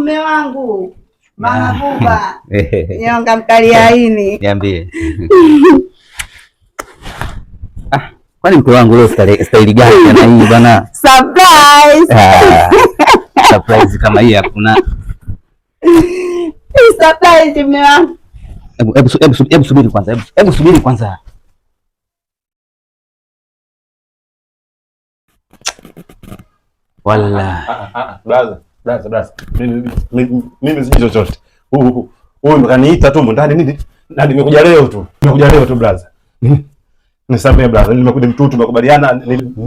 mume wangu. Mama Buba. Nyonga mkaliaini. Niambie. Kwani mke wangu leo staili gani na hii bwana? Surprise. Surprise kama hii hakuna. Surprise mume wangu. Hebu subiri kwanza. Hebu subiri kwanza. Wala. Brother. Mimi sijui chochote. Huyu mkaniita tu ndani nini? Na nimekuja leo tu. Brother. Nisamee brother. Nimekuja mtu tumekubaliana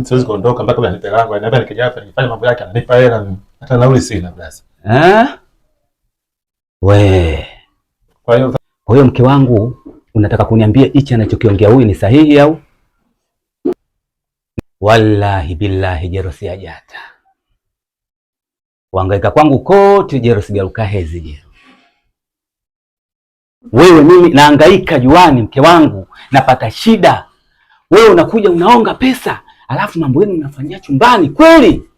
siwezi kuondoka mpaka anipe langu. Ananiambia nikija hapa nifanye mambo yake ananipa hela. Hata nauli sina brother. Kwa hiyo mke wangu unataka kuniambia hichi anachokiongea huyu ni sahihi au? Wallahi billahi Jero si ajata. Kuhangaika kwangu kote Jero sigaruka hezi Jero. Wewe mimi nahangaika juani mke wangu, napata shida. Wewe unakuja unaonga pesa, alafu mambo yenu unafanyia chumbani kweli?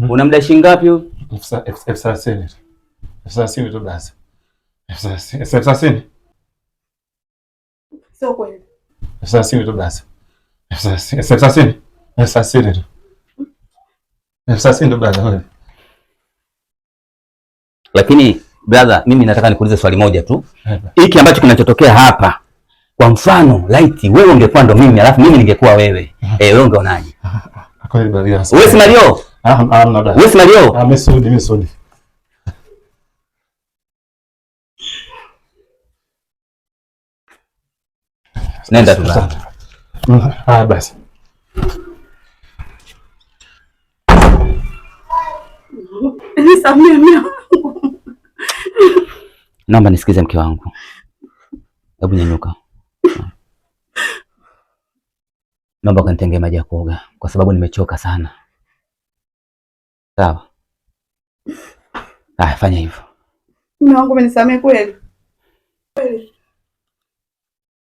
Unamdai shilingi ngapi huyo? F30 tu basi. F30. Sio kweli. F30 tu basi. F30 tu. F30 tu basi. Lakini brother, mimi nataka nikuulize swali moja tu. Hiki ambacho kinachotokea hapa, kwa mfano laiti wewe ungekuwa ndo mimi, alafu mimi ningekuwa wewe. Wewe ungeonaje? Kweli brother. Wewe si Mario? Wewe si Mario? Mesudi. Nenda tu basi. Naomba nisikize mke wangu. Hebu nyanyuka. Naomba kanitengee maji ya kuoga kwa sababu nimechoka sana. Sawa? Fanya hivyo. Mume wangu umenisamehe kweli? Kweli.